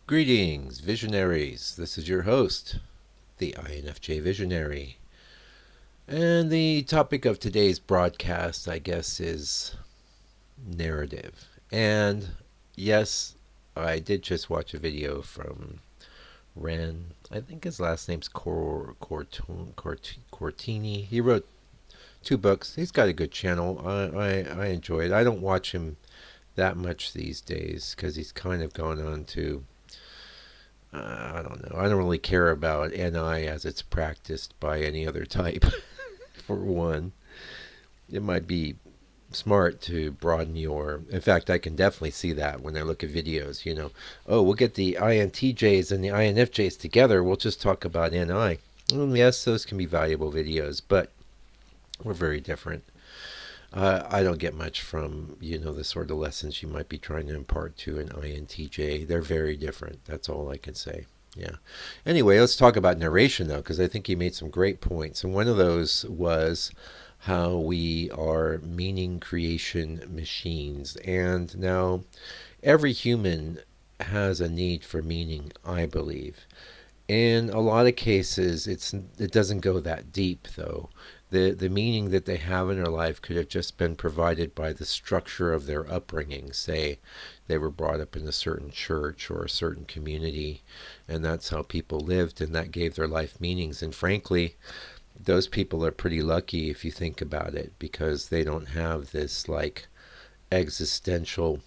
Greetings, visionaries. This is your host, the INFJ Visionary. And the topic of today's broadcast, I guess, is narrative. And yes, I did just watch a video from Ren. I think his last name's Cortini. He wrote two books. He's got a good channel. I enjoy it. I don't watch him that much these days because he's kind of gone on to I don't know. I don't really care about NI as it's practiced by any other type, for one. It might be smart to broaden your. In fact, I can definitely see that when I look at videos. Oh, we'll get the INTJs and the INFJs together. We'll just talk about NI. Yes, those can be valuable videos, but we're very different. I don't get much from, the sort of lessons you might be trying to impart to an INTJ. They're very different. That's all I can say. Yeah. Anyway, let's talk about narration, though, because I think he made some great points. And one of those was how we are meaning creation machines. And now every human has a need for meaning, I believe. In a lot of cases, it doesn't go that deep, though. The meaning that they have in their life could have just been provided by the structure of their upbringing. Say they were brought up in a certain church or a certain community, and that's how people lived, and that gave their life meanings. And frankly, those people are pretty lucky if you think about it, because they don't have this like existential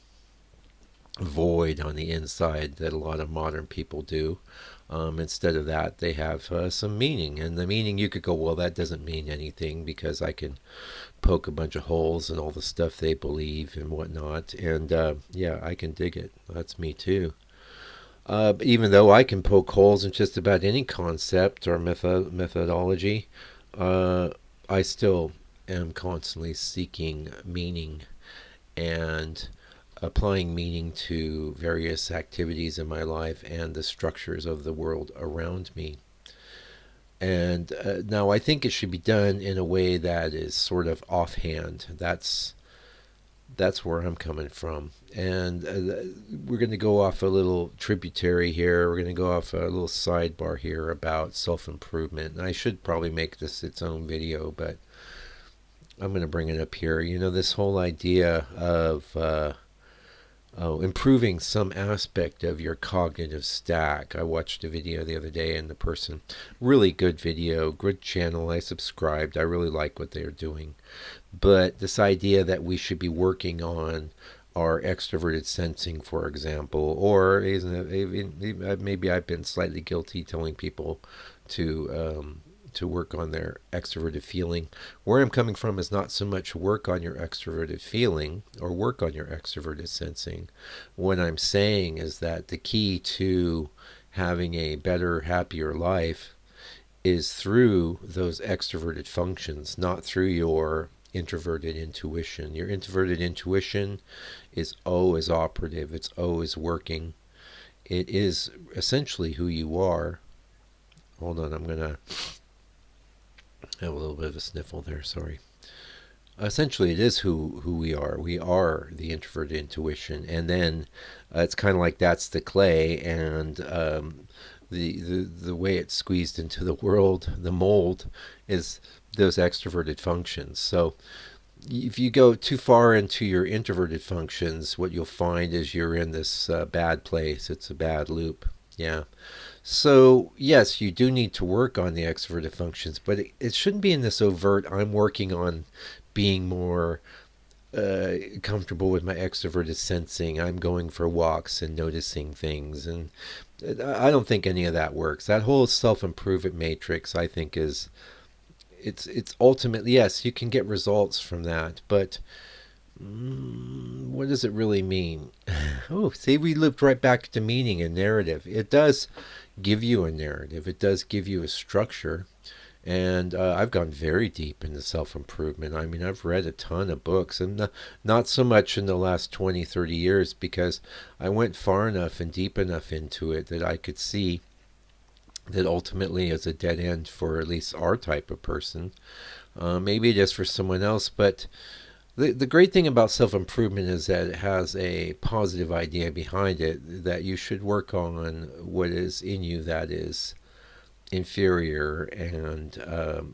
void on the inside that a lot of modern people do. Instead of that, they have some meaning. And the meaning, you could go, well, that doesn't mean anything because I can poke a bunch of holes in all the stuff they believe and whatnot. And yeah, I can dig it. That's me too. Even though I can poke holes in just about any concept or methodology, I still am constantly seeking meaning and applying meaning to various activities in my life and the structures of the world around me. And now I think it should be done in a way that is sort of offhand. That's where I'm coming from. And we're going to go off a little tributary here. We're going to go off a little sidebar here about self-improvement. And I should probably make this its own video, but I'm going to bring it up here. This whole idea of improving some aspect of your cognitive stack. I watched a video the other day, and the person, really good video, good channel. I subscribed. I really like what they're doing. But this idea that we should be working on our extroverted sensing, for example, or maybe I've been slightly guilty telling people to work on their extroverted feeling. Where I'm coming from is not so much work on your extroverted feeling or work on your extroverted sensing. What I'm saying is that the key to having a better, happier life is through those extroverted functions, not through your introverted intuition. Your introverted intuition is always operative. It's always working. It is essentially who you are. Hold on, I'm going to have a little bit of a sniffle there, sorry. Essentially, it is who we are. We are the introverted intuition, and then it's kind of like that's the clay, and the way it's squeezed into the world, the mold, is those extroverted functions. So if you go too far into your introverted functions, what you'll find is you're in this bad place. It's a bad loop. Yeah. So, yes, you do need to work on the extroverted functions, but it shouldn't be in this overt, I'm working on being more comfortable with my extroverted sensing. I'm going for walks and noticing things. And I don't think any of that works. That whole self-improvement matrix, I think, it's ultimately, yes, you can get results from that, but what does it really mean? Oh, see, we looped right back to meaning and narrative. It does give you a narrative. It does give you a structure. And I've gone very deep into self-improvement. I mean, I've read a ton of books, and not so much in the last 20, 30 years, because I went far enough and deep enough into it that I could see that ultimately is a dead end for at least our type of person. Maybe it is for someone else, but The great thing about self-improvement is that it has a positive idea behind it, that you should work on what is in you that is inferior, and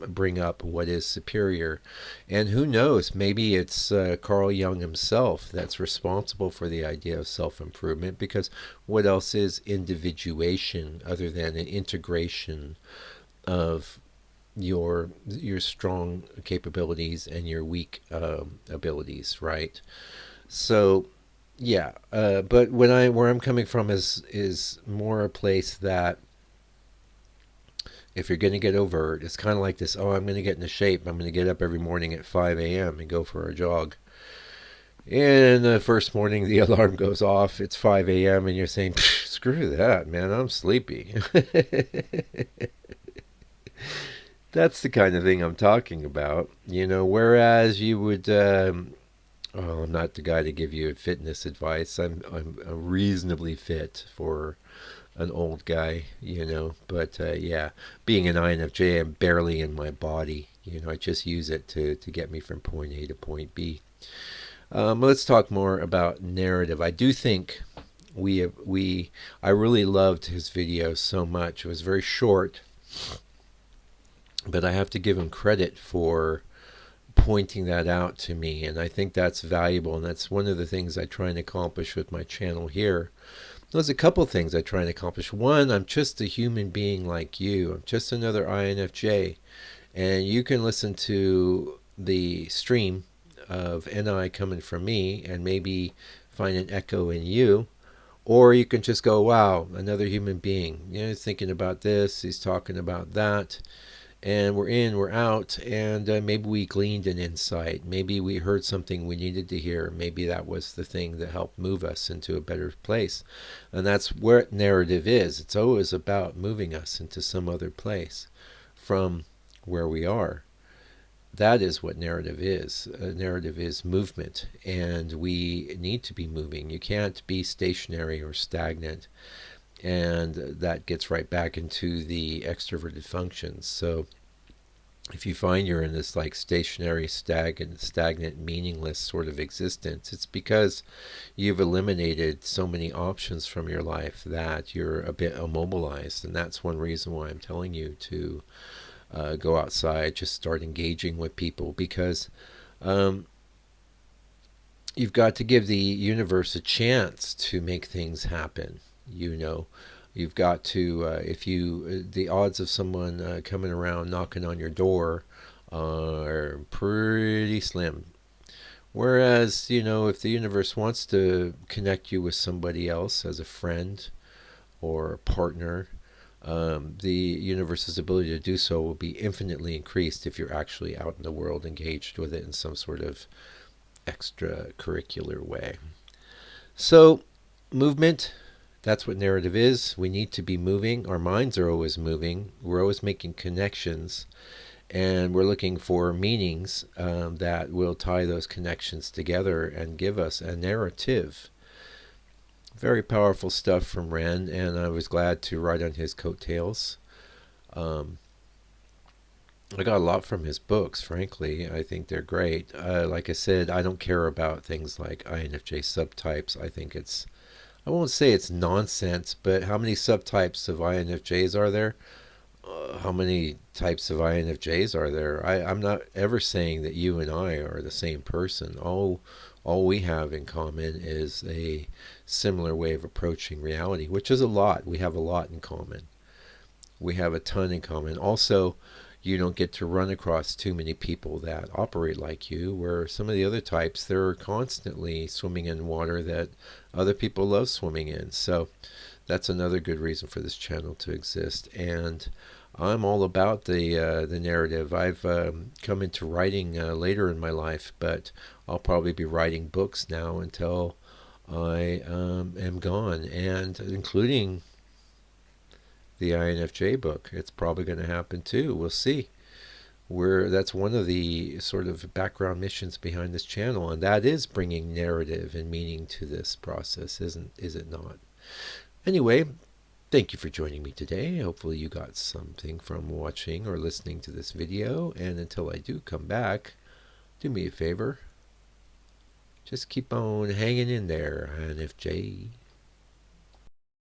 bring up what is superior. And who knows, maybe it's Carl Jung himself that's responsible for the idea of self-improvement, because what else is individuation other than an integration of your strong capabilities and your weak abilities, right? So yeah, but where I'm coming from is more a place that if you're going to get overt, it's kind of like this: oh, I'm going to get into shape. I'm going to get up every morning at 5 a.m. and go for a jog. And the first morning, the alarm goes off. It's 5 a.m. and you're saying, screw that, man, I'm sleepy. That's the kind of thing I'm talking about. Whereas you would. Well, I'm not the guy to give you fitness advice. I'm reasonably fit for an old guy, But yeah, being an INFJ, I'm barely in my body. I just use it to get me from point A to point B. Let's talk more about narrative. I do think I really loved his video so much. It was very short, but I have to give him credit for pointing that out to me, and I think that's valuable, and that's one of the things I try and accomplish with my channel here. There's a couple things I try and accomplish. One, I'm just a human being like you. I'm just another INFJ, and you can listen to the stream of NI coming from me and maybe find an echo in you, or you can just go, wow, another human being, thinking about this, he's talking about that, and we're in, we're out, and maybe we gleaned an insight. Maybe we heard something we needed to hear. Maybe that was the thing that helped move us into a better place. And that's where narrative is. It's always about moving us into some other place from where we are. That is what narrative is. Narrative is movement, and we need to be moving. You can't be stationary or stagnant, and that gets right back into the extroverted functions. So if you find you're in this like stationary, stagnant, meaningless sort of existence, it's because you've eliminated so many options from your life that you're a bit immobilized. And that's one reason why I'm telling you to go outside, just start engaging with people, because you've got to give the universe a chance to make things happen. You've got to, the odds of someone coming around knocking on your door are pretty slim. Whereas, if the universe wants to connect you with somebody else as a friend or a partner, the universe's ability to do so will be infinitely increased if you're actually out in the world engaged with it in some sort of extracurricular way. So, movement. That's what narrative is. We need to be moving. Our minds are always moving. We're always making connections. And we're looking for meanings that will tie those connections together and give us a narrative. Very powerful stuff from Ren, and I was glad to ride on his coattails. I got a lot from his books, frankly. I think they're great. Like I said, I don't care about things like INFJ subtypes. I won't say it's nonsense, but how many subtypes of INFJs are there? How many types of INFJs are there? I'm not ever saying that you and I are the same person. All we have in common is a similar way of approaching reality, which is a lot. We have a lot in common. We have a ton in common. Also, you don't get to run across too many people that operate like you, where some of the other types, they're constantly swimming in water that other people love swimming in. So that's another good reason for this channel to exist. And I'm all about the narrative. I've come into writing later in my life, but I'll probably be writing books now until I am gone, and including the INFJ book. It's probably going to happen too. We'll see. That's one of the sort of background missions behind this channel, and that is bringing narrative and meaning to this process, is it not? Anyway, thank you for joining me today. Hopefully you got something from watching or listening to this video, and until I do come back, do me a favor, Just keep on hanging in there, INFJ.